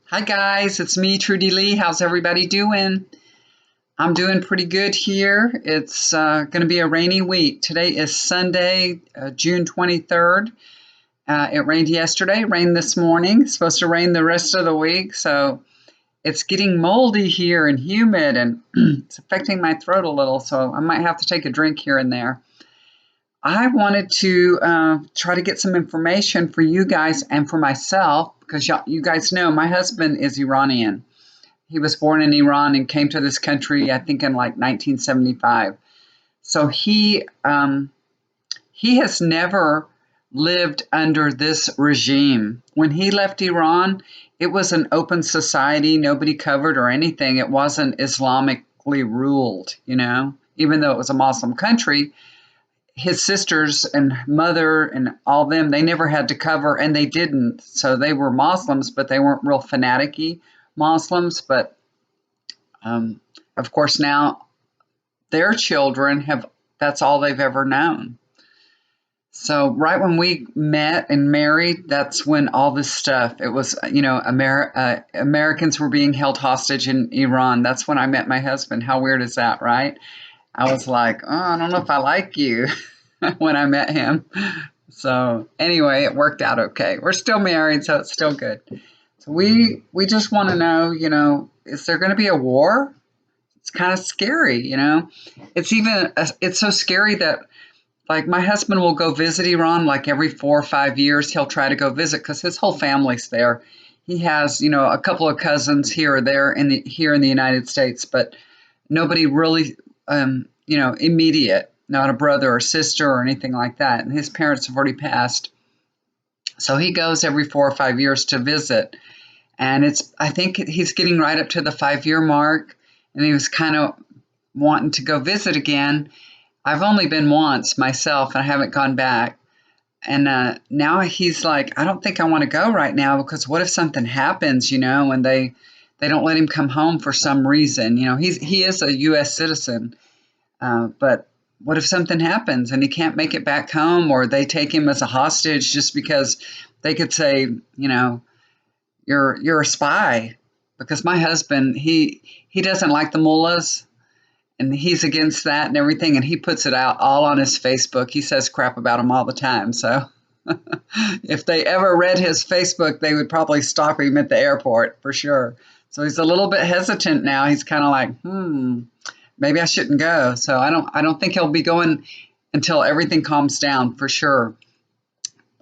Hi guys, it's me, Trudy Lee. How's everybody doing? I'm doing pretty good here. It's going to be a rainy week. Today is Sunday, June 23rd. It rained yesterday, rained this morning. It's supposed to rain the rest of the week, so it's getting moldy here and humid, and it's affecting my throat a little, so I might have to take a drink here and there. I wanted to try to get some information for you guys and for myself because you guys know my husband is Iranian. He was born in Iran and came to this country, I think, in like 1975. So he has never lived under this regime. When he left Iran, it was an open society, nobody covered or anything. It wasn't Islamically ruled, even though it was a Muslim country. His sisters and mother and all them, they never had to cover, and they didn't. So they were Muslims, but they weren't real fanatic-y Muslims. But of course, now their children that's all they've ever known. So right when we met and married, that's when all this stuff, it was, Americans were being held hostage in Iran. That's when I met my husband. How weird is that, right? I was like, oh, I don't know if I like you when I met him. So anyway, it worked out okay. We're still married, so it's still good. So we just want to know, is there going to be a war? It's kind of scary, It's so scary that, like, my husband will go visit Iran like every 4 or 5 years. He'll try to go visit because his whole family's there. He has, a couple of cousins here or there here in the United States, but nobody really, immediate, not a brother or sister or anything like that. And his parents have already passed. So he goes every 4 or 5 years to visit. And I think he's getting right up to the 5-year mark. And he was kind of wanting to go visit again. I've only been once myself, and I haven't gone back. And now he's like, I don't think I want to go right now because what if something happens, and they don't let him come home for some reason. He is a U.S. citizen, but what if something happens and he can't make it back home, or they take him as a hostage just because they could say, you're a spy? Because my husband, he doesn't like the mullahs, and he's against that and everything, and he puts it out all on his Facebook. He says crap about them all the time. So if they ever read his Facebook, they would probably stop him at the airport for sure. So he's a little bit hesitant now. He's kind of like, maybe I shouldn't go. So I don't think he'll be going until everything calms down for sure.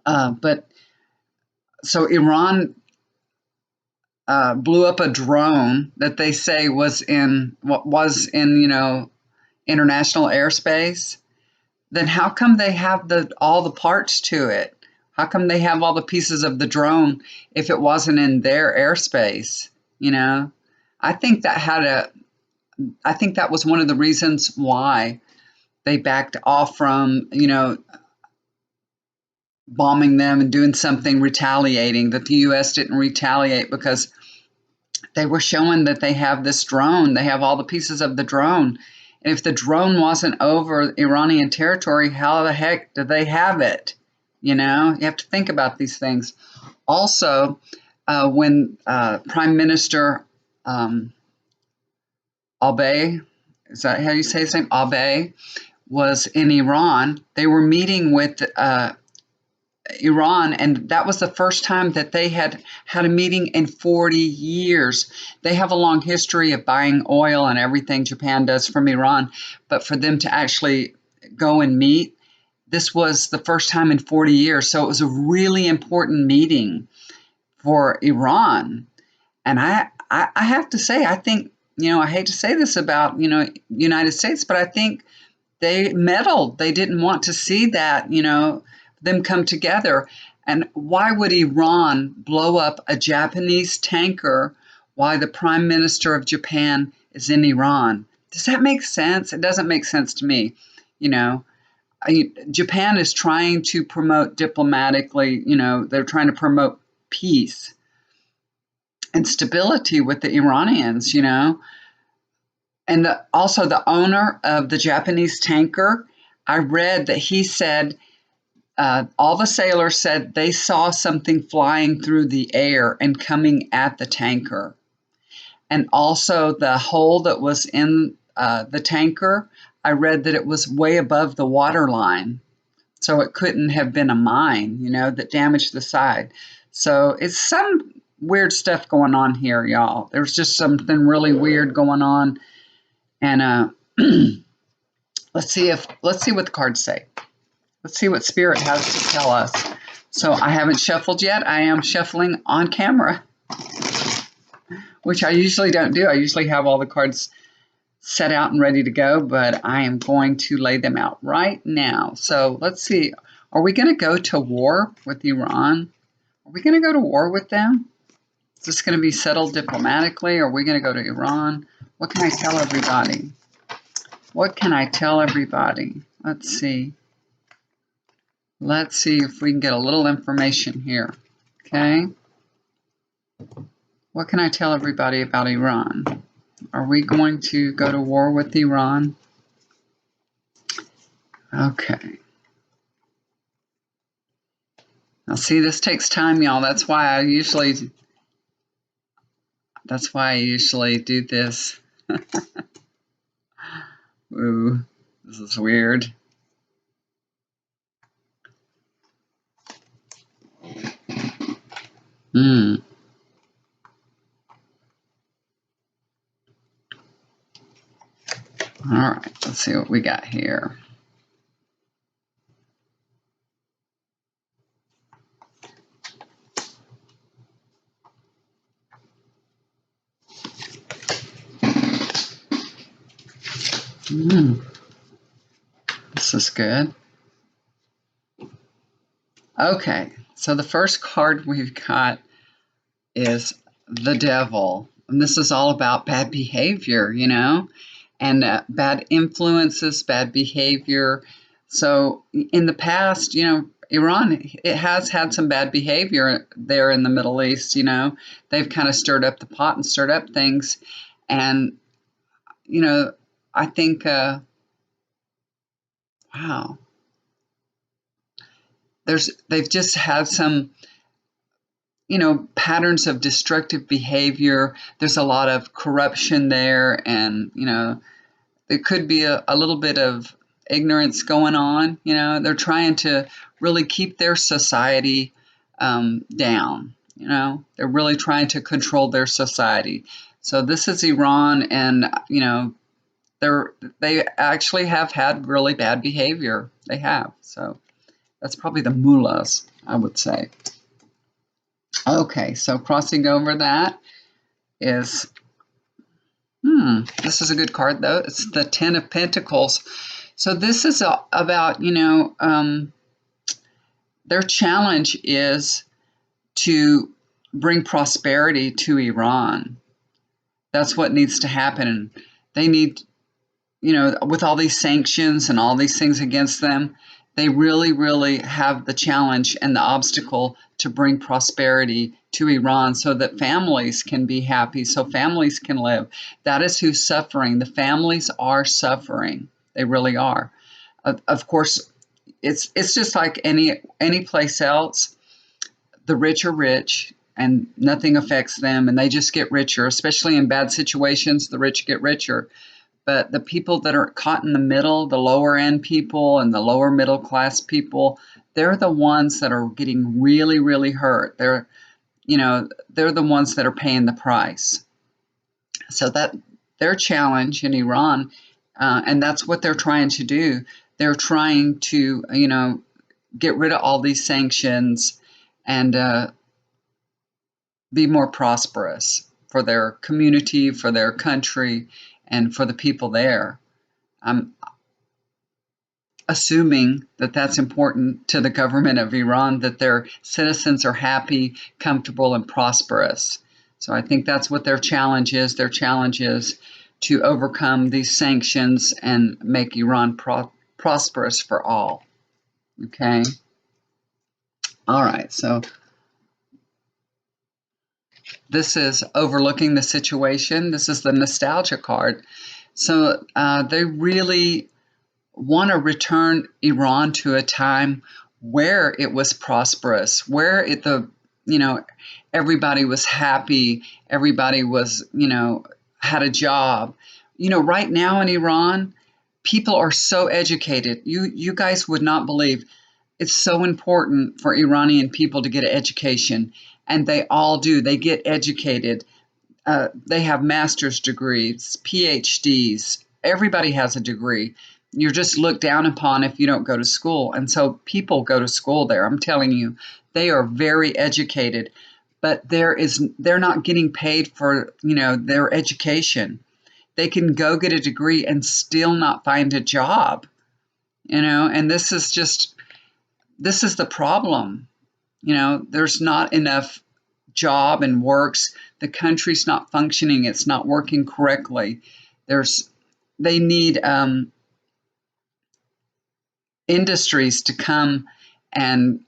But so Iran blew up a drone that they say was in international airspace. Then how come they have all the parts to it? How come they have all the pieces of the drone if it wasn't in their airspace? I think that was one of the reasons why they backed off from, bombing them and doing something retaliating, that the U.S. didn't retaliate because they were showing that they have this drone. They have all the pieces of the drone. And if the drone wasn't over Iranian territory, how the heck did they have it? You have to think about these things. Also, when Prime Minister Abe, is that how you say his name? Abe was in Iran. They were meeting with Iran, and that was the first time that they had a meeting in 40 years. They have a long history of buying oil and everything Japan does from Iran, but for them to actually go and meet, this was the first time in 40 years. So it was a really important meeting for Iran. And I have to say, I think, I hate to say this about, United States, but I think they meddled. They didn't want to see that, them come together. And why would Iran blow up a Japanese tanker while the Prime Minister of Japan is in Iran? Does that make sense? It doesn't make sense to me. Japan is trying to promote diplomatically, they're trying to promote peace and stability with the Iranians, And also the owner of the Japanese tanker, I read that he said all the sailors said they saw something flying through the air and coming at the tanker. And also the hole that was in the tanker, I read that it was way above the water line. So it couldn't have been a mine, that damaged the side. So it's some weird stuff going on here, y'all. There's just something really weird going on. And let's see what the cards say. Let's see what Spirit has to tell us. So I haven't shuffled yet. I am shuffling on camera, which I usually don't do. I usually have all the cards set out and ready to go, but I am going to lay them out right now. So let's see. Are we going to go to war with Iran? Are we going to go to war with them? Is this going to be settled diplomatically? Or are we going to go to Iran? What can I tell everybody? What can I tell everybody? Let's see. Let's see if we can get a little information here. Okay. What can I tell everybody about Iran? Are we going to go to war with Iran? Okay. Now see, this takes time, y'all. That's why I usually do this. Ooh, this is weird. All right, let's see what we got here. This is good. Okay, so the first card we've got is the Devil. And this is all about bad behavior, and bad influences, bad behavior. So in the past, Iran, it has had some bad behavior there in the Middle East, They've kind of stirred up the pot and stirred up things. And, I think, wow. They've just had some, patterns of destructive behavior. There's a lot of corruption there, and, there could be a little bit of ignorance going on. They're trying to really keep their society down. They're really trying to control their society. So this is Iran, and, they actually have had really bad behavior. They have. So that's probably the mullahs, I would say. Okay, so crossing over that is, this is a good card, though. It's the Ten of Pentacles. So this is about, their challenge is to bring prosperity to Iran. That's what needs to happen. They need, with all these sanctions and all these things against them, they really, really have the challenge and the obstacle to bring prosperity to Iran so that families can be happy, so families can live. That is who's suffering. The families are suffering. They really are. Of course, it's just like any place else. The rich are rich and nothing affects them, and they just get richer, especially in bad situations. The rich get richer. But the people that are caught in the middle, the lower end people and the lower middle class people, they're the ones that are getting really, really hurt. They're the ones that are paying the price. So that their challenge in Iran, and that's what they're trying to do. They're trying to, get rid of all these sanctions and be more prosperous for their community, for their country, and for the people there. I'm assuming that that's important to the government of Iran, that their citizens are happy, comfortable, and prosperous. So I think that's what their challenge is. Their challenge is to overcome these sanctions and make Iran prosperous for all. Okay? All right, so this is overlooking the situation. This is the nostalgia card. So they really want to return Iran to a time where it was prosperous, where you know, everybody was happy, everybody was, had a job. Right now in Iran, people are so educated. You guys would not believe it's so important for Iranian people to get an education, and they all do. They get educated. They have master's degrees, PhDs. Everybody has a degree. You're just looked down upon if you don't go to school. And so people go to school there. I'm telling you, they are very educated, but they're not getting paid for, their education. They can go get a degree and still not find a job, and this is the problem. There's not enough job and works. The country's not functioning. It's not working correctly. They need industries to come and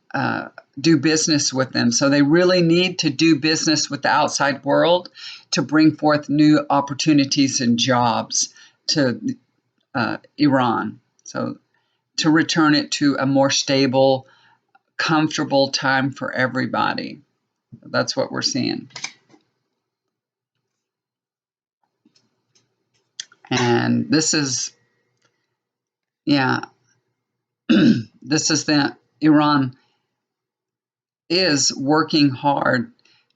do business with them. So they really need to do business with the outside world to bring forth new opportunities and jobs to Iran. So to return it to a more stable, comfortable time for everybody. That's what we're seeing. And this is, this is Iran is working hard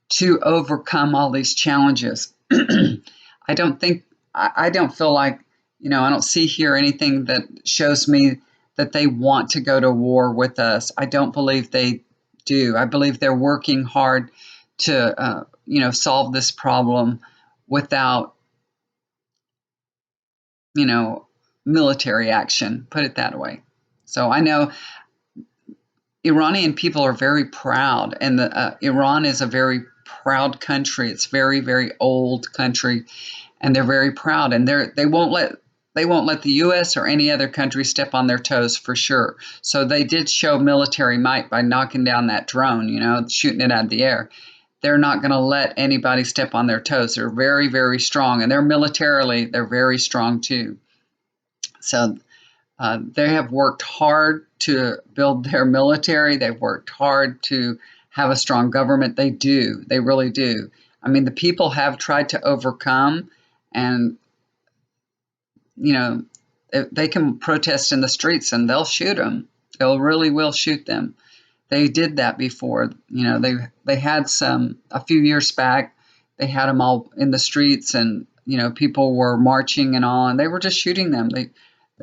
to overcome all these challenges. I don't feel like, I don't see here anything that shows me that they want to go to war with us. I don't believe they do. I believe they're working hard to, solve this problem without, military action, put it that way. So I know Iranian people are very proud, and Iran is a very proud country. It's very, very old country, and they're very proud, and they won't let the U.S. or any other country step on their toes for sure. So they did show military might by knocking down that drone, shooting it out of the air. They're not going to let anybody step on their toes. They're very, very strong, and they're very strong too. So they have worked hard to build their military. They've worked hard to have a strong government. They do. They really do. I mean, the people have tried to overcome, and, they can protest in the streets and they'll shoot them. They'll really will shoot them. They did that before. They had a few years back, they had them all in the streets, and, people were marching and all, and they were just shooting them.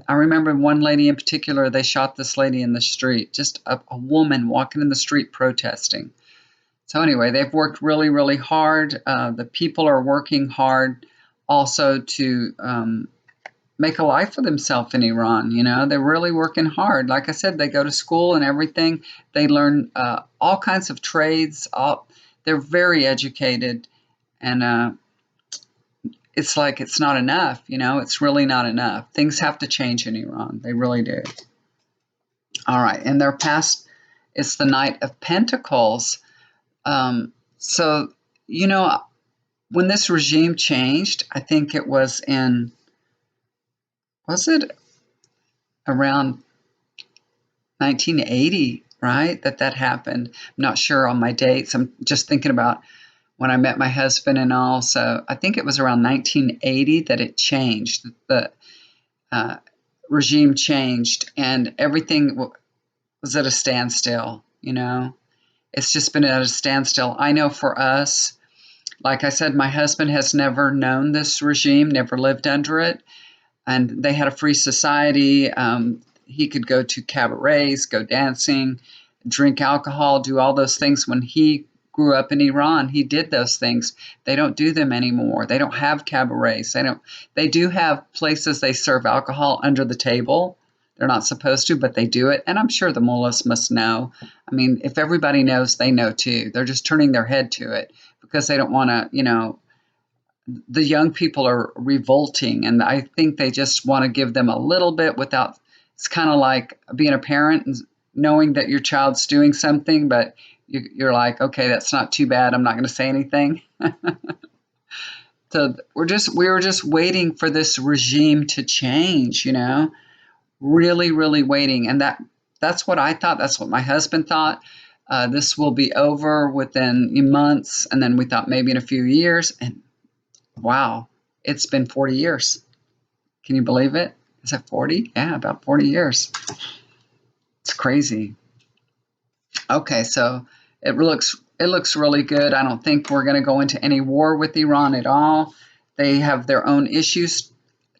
I remember one lady in particular, they shot this lady in the street, just a woman walking in the street protesting. So anyway, they've worked really, really hard. The people are working hard also to make a life for themselves in Iran. They're really working hard. Like I said, they go to school and everything. They learn all kinds of trades. They're very educated, and it's like it's not enough, it's really not enough. Things have to change in Iran. They really do. All right. And their past, it's the Knight of Pentacles. So, when this regime changed, I think it was was it around 1980, right? That happened. I'm not sure on my dates. I'm just thinking about when I met my husband and all. So I think it was around 1980 that it changed. The regime changed, and everything was at a standstill. It's just been at a standstill. I know for us, like I said, my husband has never known this regime, never lived under it, and they had a free society. He could go to cabarets, go dancing, drink alcohol, do all those things. When he grew up in Iran, he did those things. They don't do them anymore. They don't have cabarets. They do have places they serve alcohol under the table. They're not supposed to, but they do it. And I'm sure the mullahs must know. I mean, if everybody knows, they know too. They're just turning their head to it because they don't want to, the young people are revolting, and I think they just want to give them a little bit without. It's kind of like being a parent and knowing that your child's doing something, but you're like, okay, that's not too bad. I'm not going to say anything. So we were just waiting for this regime to change, really, really waiting. And that That's what I thought. That's what my husband thought. This will be over within months. And then we thought maybe in a few years. And wow, it's been 40 years. Can you believe it? Is it 40? Yeah, about 40 years. It's crazy. Okay, so it looks really good. I don't think we're going to go into any war with Iran at all. They have their own issues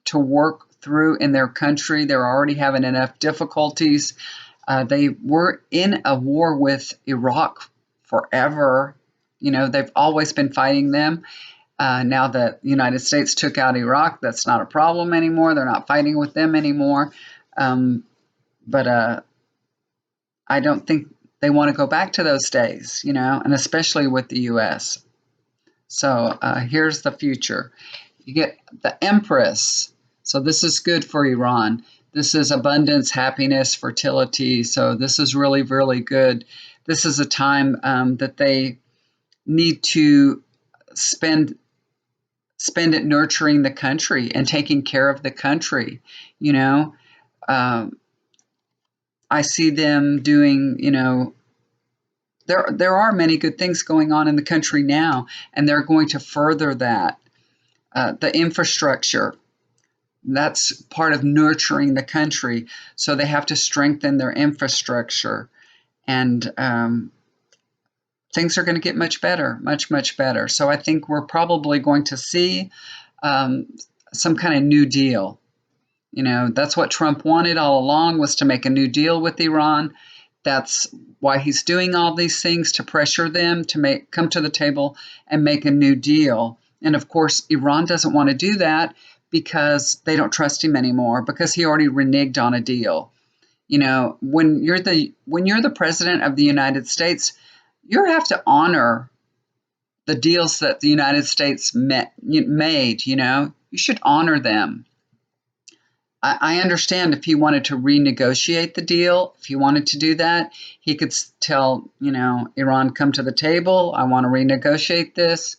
to work through in their country. They're already having enough difficulties. They were in a war with Iraq forever. You know, they've always been fighting them. Now that the United States took out Iraq, that's not a problem anymore. They're not fighting with them anymore. But I don't think they want to go back to those days, you know, and especially with the U.S. So here's the future. You get the Empress. So this is good for Iran. This is abundance, happiness, fertility. So this is really, really good. This is a time that they need to spend it nurturing the country and taking care of the country. You know, I see them doing, you know, there are many good things going on in the country now, and they're going to further that. The infrastructure, that's part of nurturing the country. So they have to strengthen their infrastructure, and things are going to get much better, much, much better. So I think we're probably going to see some kind of new deal. You know, that's what Trump wanted all along, was to make a new deal with Iran. That's why he's doing all these things, to pressure them to come to the table and make a new deal. And of course, Iran doesn't want to do that because they don't trust him anymore, because he already reneged on a deal. You know, when you're the president of the United States, you have to honor the deals that the United States made. You know, you should honor them. I understand if he wanted to renegotiate the deal, if he wanted to do that, he could tell, you know, Iran, come to the table. I want to renegotiate this.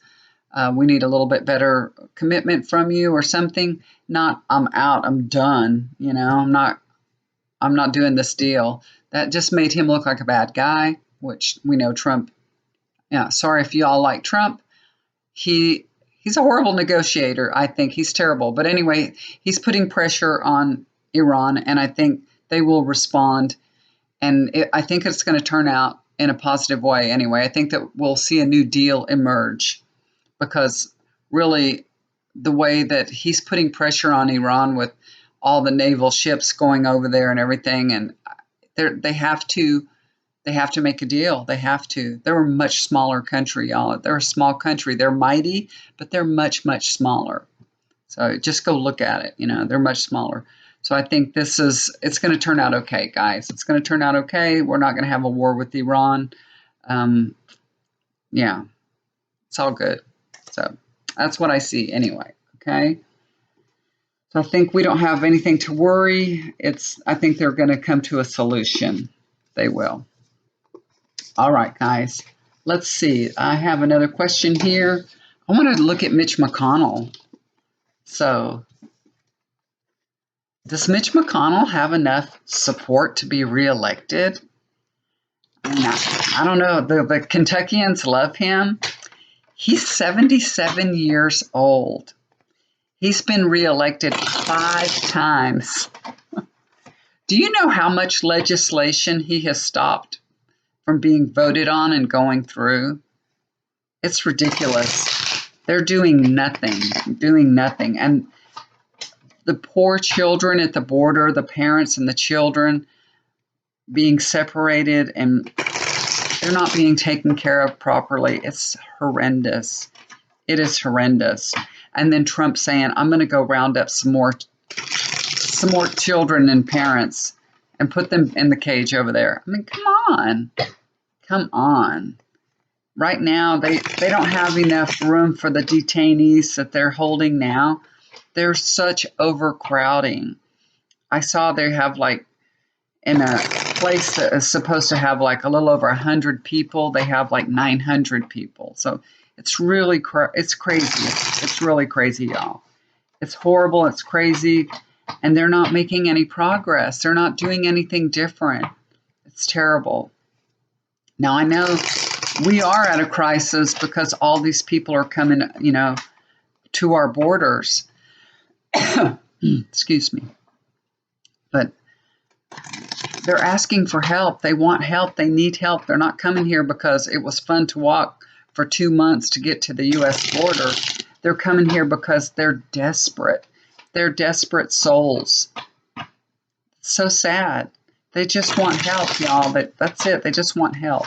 We need a little bit better commitment from you or something. Not, I'm out, I'm done. You know, I'm not doing this deal. That just made him look like a bad guy, which we know Trump. Yeah, sorry if you all like Trump. He's a horrible negotiator. I think he's terrible. But anyway, he's putting pressure on Iran, and I think they will respond. And I think it's going to turn out in a positive way anyway. I think that we'll see a new deal emerge, because really the way that he's putting pressure on Iran with all the naval ships going over there and everything, and they have to make a deal. They have to. They're a much smaller country, y'all. They're a small country. They're mighty, but they're much, much smaller. So just go look at it. You know, they're much smaller. So I think it's going to turn out okay, guys. It's going to turn out okay. We're not going to have a war with Iran. Yeah, it's all good. So that's what I see anyway. Okay. So I think we don't have anything to worry. I think they're going to come to a solution. They will. All right, guys, let's see. I have another question here. I want to look at Mitch McConnell. So, does Mitch McConnell have enough support to be reelected? I don't know. The Kentuckians love him. He's 77 years old. He's been reelected 5 times. Do you know how much legislation he has stopped from being voted on and going through? It's ridiculous. They're doing nothing. And the poor children at the border, the parents and the children being separated, and they're not being taken care of properly. It's horrendous. It is horrendous. And then Trump saying, I'm going to go round up some more children and parents and put them in the cage over there. I mean, come on. Come on. Right now, they don't have enough room for the detainees that they're holding now. There's such overcrowding. I saw they have, like, in a place that is supposed to have like a little over 100 people, they have like 900 people. So it's really it's crazy. It's really crazy, y'all. It's horrible. It's crazy. And they're not making any progress. They're not doing anything different. It's terrible. Now, I know we are at a crisis because all these people are coming, to our borders. Excuse me. But they're asking for help. They want help. They need help. They're not coming here because it was fun to walk for 2 months to get to the U.S. border. They're coming here because they're desperate. They're desperate souls. So sad. They just want help, y'all. That's it. They just want help.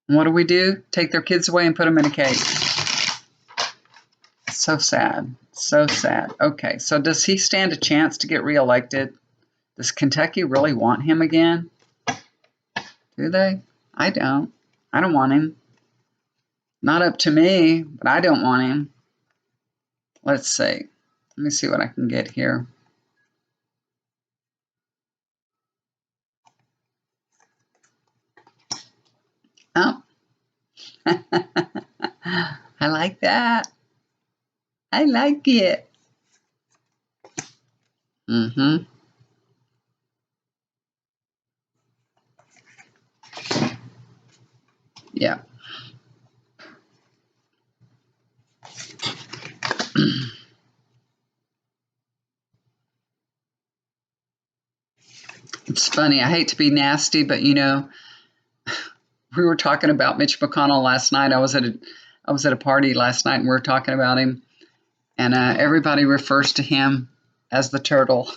And what do? Take their kids away and put them in a cage. So sad. So sad. Okay, so does he stand a chance to get reelected? Does Kentucky really want him again? Do they? I don't. I don't want him. Not up to me, but I don't want him. Let's see. Let me see what I can get here. Oh. I like that. I like it. Mm-hmm. Yeah. It's funny. I hate to be nasty, but we were talking about Mitch McConnell last night. I was at a party last night, and we were talking about him, and everybody refers to him as the turtle.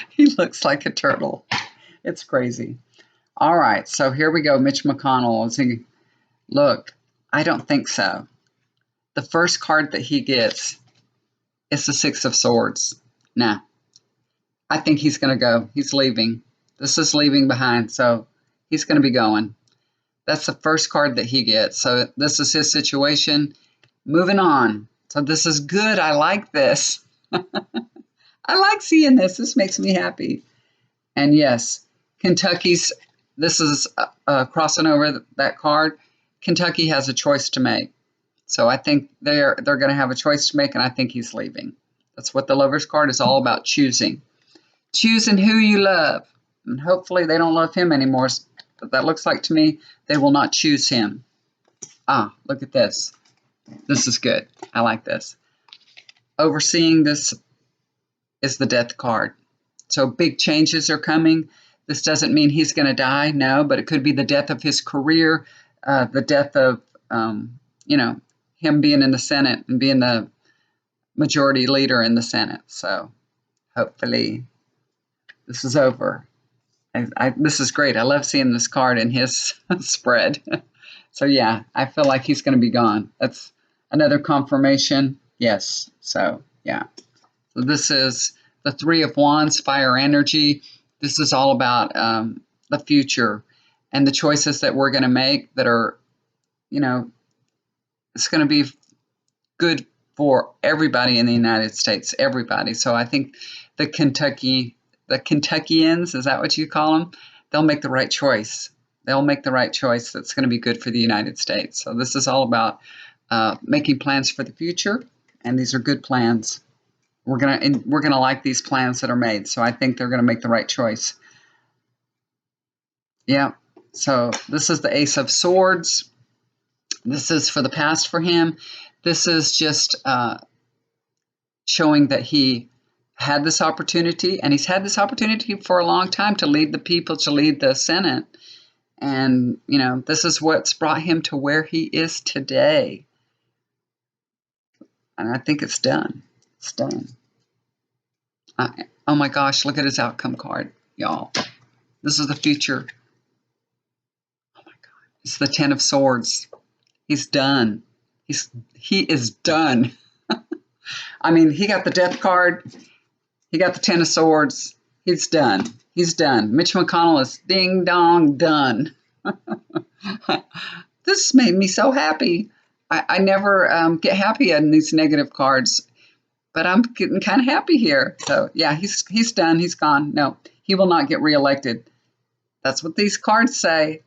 He looks like a turtle. It's crazy. All right, so here we go. Mitch McConnell. Look, I don't think so. The first card that he gets is the Six of Swords. Nah, I think he's going to go. He's leaving. This is leaving behind, so he's going to be going. That's the first card that he gets. So this is his situation. Moving on. So this is good. I like this. I like seeing this. This makes me happy. And yes, this is crossing over that card. Kentucky has a choice to make. So I think they're going to have a choice to make, and I think he's leaving. That's what the Lover's card is all about, choosing. Choosing who you love. And hopefully they don't love him anymore. But that looks like to me they will not choose him. Ah, look at this. This is good. I like this. Overseeing this is the Death card. So big changes are coming. This doesn't mean he's going to die, no, but it could be the death of his career, the death of, him being in the Senate and being the majority leader in the Senate. So hopefully this is over. This is great. I love seeing this card in his spread. So yeah, I feel like he's going to be gone. That's another confirmation. Yes. So yeah. So this is the Three of Wands, fire energy. This is all about the future and the choices that we're going to make that are, it's going to be good for everybody in the United States, everybody. So I think the Kentuckians, is that what you call them? They'll make the right choice. They'll make the right choice that's going to be good for the United States. So this is all about making plans for the future, and these are good plans. We're gonna like these plans that are made. So I think they're going to make the right choice. Yeah. So this is the Ace of Swords. This is for the past for him. This is just showing that he had this opportunity, and he's had this opportunity for a long time to lead the people, to lead the Senate. And, this is what's brought him to where he is today. And I think it's done. It's done. Oh my gosh, look at his outcome card, y'all. This is the future. Oh my God. It's the Ten of Swords. He's done. He is done. I mean, he got the Death card. He got the Ten of Swords. He's done. He's done. Mitch McConnell is ding dong done. This made me so happy. I never get happy in these negative cards, but I'm getting kind of happy here. So yeah, he's done. He's gone. No, he will not get reelected. That's what these cards say.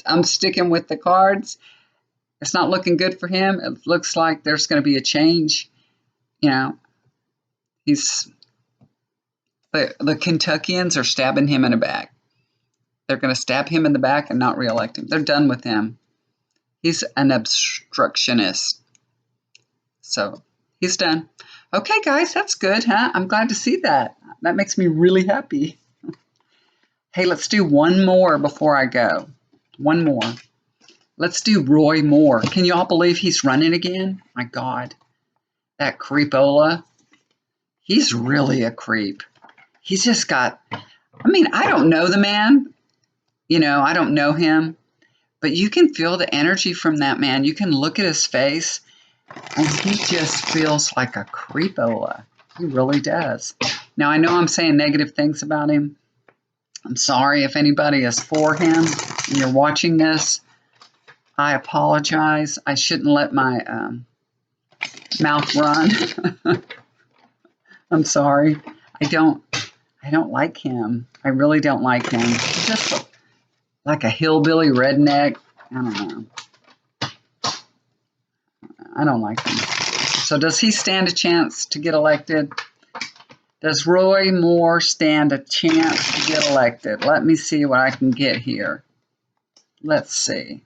I'm sticking with the cards. It's not looking good for him. It looks like there's going to be a change. The Kentuckians are stabbing him in the back. They're going to stab him in the back and not reelect him. They're done with him. He's an obstructionist. So he's done. Okay, guys, that's good, huh? I'm glad to see that. That makes me really happy. Hey, let's do one more before I go. One more. Let's do Roy Moore. Can you all believe he's running again? My God. That creepola. He's really a creep. He's just got, I mean, I don't know the man. You know, I don't know him. But you can feel the energy from that man. You can look at his face, and he just feels like a creepola. He really does. Now, I know I'm saying negative things about him. I'm sorry if anybody is for him and you're watching this. I apologize. I shouldn't let my mouth run. I'm sorry. I don't like him. I really don't like him. He's just like a hillbilly redneck. I don't know. I don't like him. So does he stand a chance to get elected? Does Roy Moore stand a chance to get elected? Let me see what I can get here. Let's see.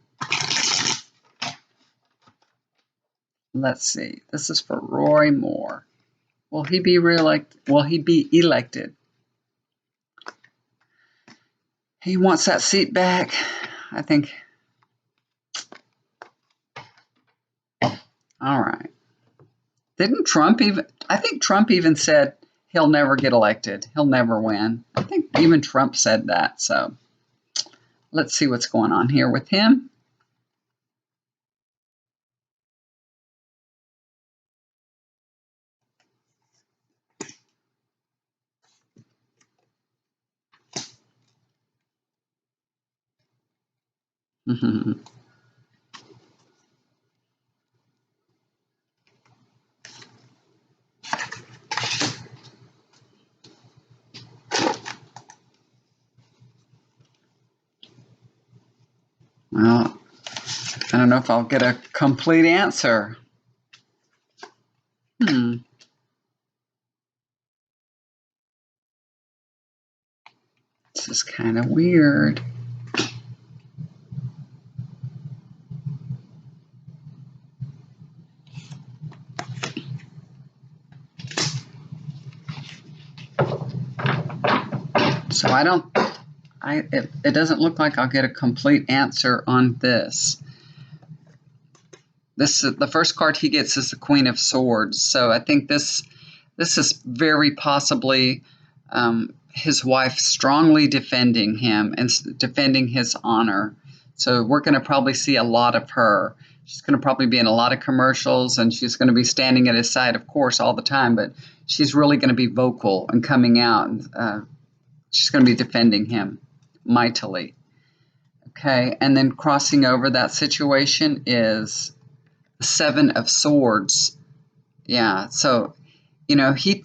Let's see. This is for Roy Moore. Will he be reelected? Will he be elected? He wants that seat back. I think. All right. Didn't Trump even, I think Trump even said he'll never get elected. He'll never win. I think even Trump said that. So let's see what's going on here with him. Well, I don't know if I'll get a complete answer. This is kind of weird. So it doesn't look like I'll get a complete answer on this. The first card he gets is the Queen of Swords. So I think this is very possibly his wife strongly defending him and defending his honor. So we're going to probably see a lot of her. She's going to probably be in a lot of commercials, and she's going to be standing at his side, of course, all the time. But she's really going to be vocal and coming out. And she's going to be defending him mightily. Okay, and then crossing over that situation is the Seven of Swords. Yeah, so, you know, he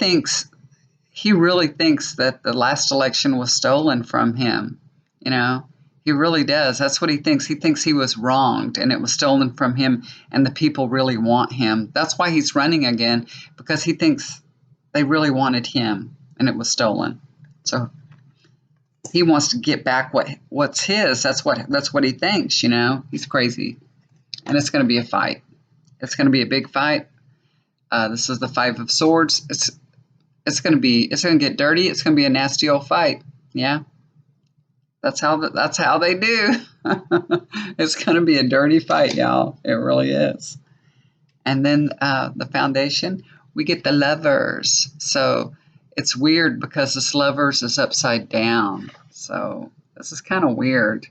really thinks that the last election was stolen from him. You know, he really does. That's what he thinks. He thinks he was wronged and it was stolen from him and the people really want him. That's why he's running again, because he thinks they really wanted him and it was stolen. So he wants to get back what's his. That's what he thinks, you know. He's crazy. And it's going to be a fight. It's going to be a big fight. This is the Five of Swords. It's going to get dirty. It's going to be a nasty old fight. Yeah. That's how they do. It's going to be a dirty fight, y'all. It really is. And then the Foundation, we get the Lovers. So it's weird because this Lovers is upside down. So this is kind of weird.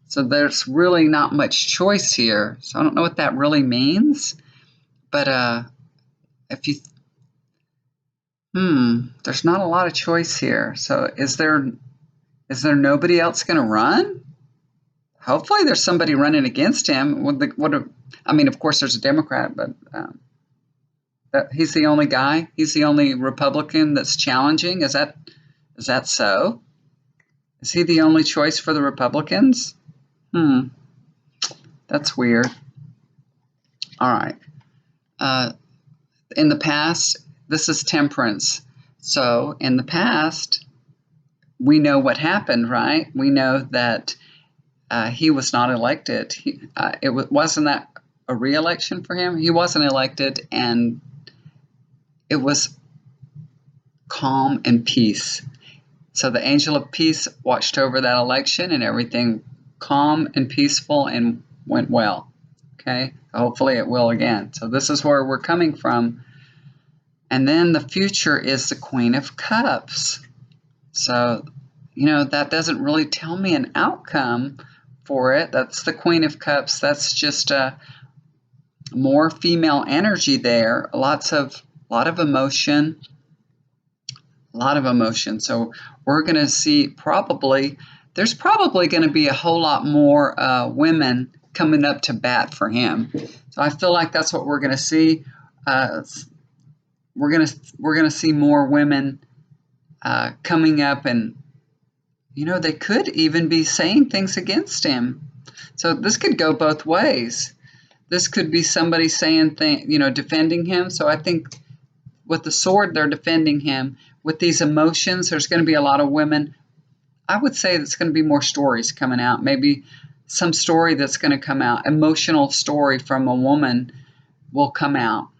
So there's really not much choice here. So I don't know what that really means. But if you there's not a lot of choice here. So is there nobody else going to run? Hopefully there's somebody running against him. I mean, of course there's a Democrat, but he's the only guy. He's the only Republican that's challenging. Is that so? Is he the only choice for the Republicans? That's weird. All right. In the past, this is Temperance. So in the past, we know what happened, right? We know that he was not elected. Wasn't that a re-election for him? He wasn't elected, and it was calm and peace. So the angel of peace watched over that election, and everything calm and peaceful and went well. Okay, hopefully it will again. So this is where we're coming from. And then the future is the Queen of Cups. So, that doesn't really tell me an outcome for it. That's the Queen of Cups. That's just more female energy there. A lot of emotion. A lot of emotion. So we're going to see there's probably going to be a whole lot more women coming up to bat for him. So I feel like that's what we're going to see. We're gonna see more women coming up, and they could even be saying things against him. So this could go both ways. This could be somebody saying things, defending him. So I think with the sword, they're defending him. With these emotions, there's going to be a lot of women. I would say there's going to be more stories coming out. Maybe some story that's going to come out, emotional story from a woman will come out.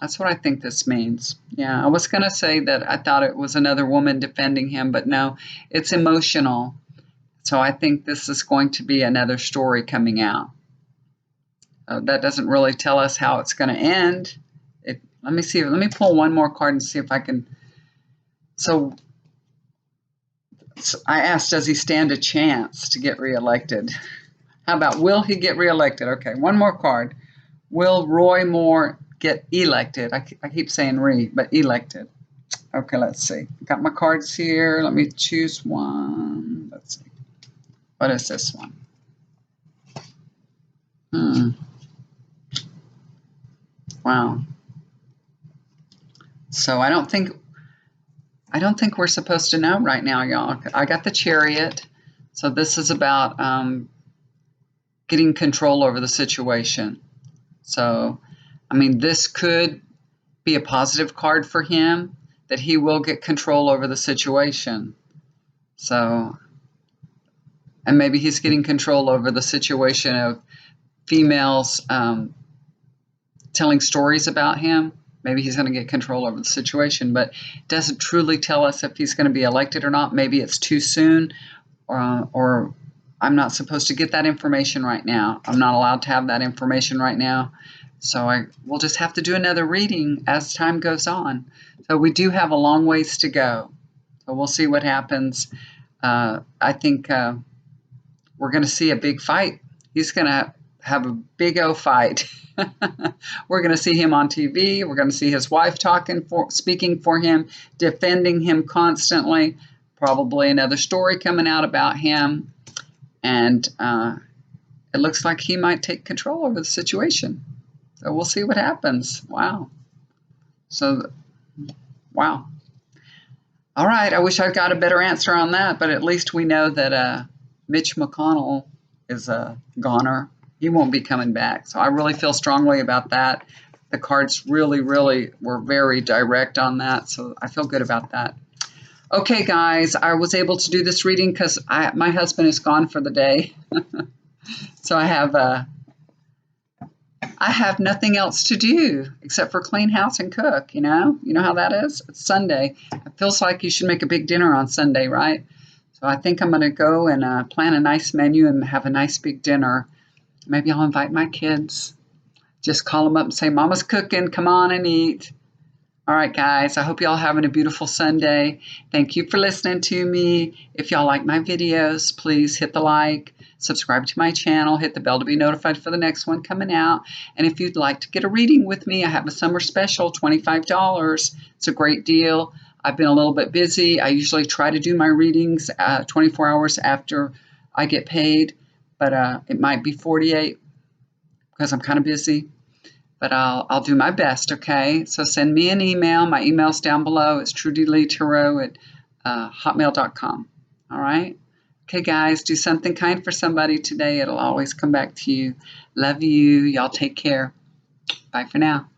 That's what I think this means. Yeah, I was going to say that I thought it was another woman defending him, but no, it's emotional. So I think this is going to be another story coming out. That doesn't really tell us how it's going to end. Let me see. Let me pull one more card and see if I can. So I asked, does he stand a chance to get reelected? How about, will he get reelected? Okay, one more card. Will Roy Moore get elected? I keep saying but elected. Okay, let's see. Got my cards here. Let me choose one. Let's see. What is this one? Wow. So I don't think we're supposed to know right now, y'all. I got the Chariot. So this is about getting control over the situation. So, this could be a positive card for him, that he will get control over the situation. So, and maybe he's getting control over the situation of females telling stories about him. Maybe he's going to get control over the situation, but it doesn't truly tell us if he's going to be elected or not. Maybe it's too soon, or I'm not supposed to get that information right now. I'm not allowed to have that information right now. So we'll just have to do another reading as time goes on. So we do have a long ways to go. So we'll see what happens. I think we're going to see a big fight. He's going to have a big O fight. We're going to see him on TV. We're going to see his wife speaking for him, defending him constantly. Probably another story coming out about him. And it looks like he might take control over the situation. So we'll see what happens. Wow. Wow. All right. I wish I got a better answer on that, but at least we know that Mitch McConnell is a goner. He won't be coming back. So I really feel strongly about that. The cards really, really were very direct on that. So I feel good about that. Okay, guys, I was able to do this reading because my husband is gone for the day. So I have nothing else to do except for clean house and cook, You know how that is? It's Sunday. It feels like you should make a big dinner on Sunday, right? So I think I'm going to go and plan a nice menu and have a nice big dinner. Maybe I'll invite my kids. Just call them up and say, Mama's cooking. Come on and eat. All right, guys. I hope y'all having a beautiful Sunday. Thank you for listening to me. If y'all like my videos, please hit the like, subscribe to my channel, hit the bell to be notified for the next one coming out. And if you'd like to get a reading with me, I have a summer special, $25. It's a great deal. I've been a little bit busy. I usually try to do my readings 24 hours after I get paid, but it might be 48 because I'm kind of busy. But I'll do my best, okay? So send me an email. My email's down below. It's trudyleetarot@hotmail.com. All right? Okay, guys, do something kind for somebody today. It'll always come back to you. Love you. Y'all take care. Bye for now.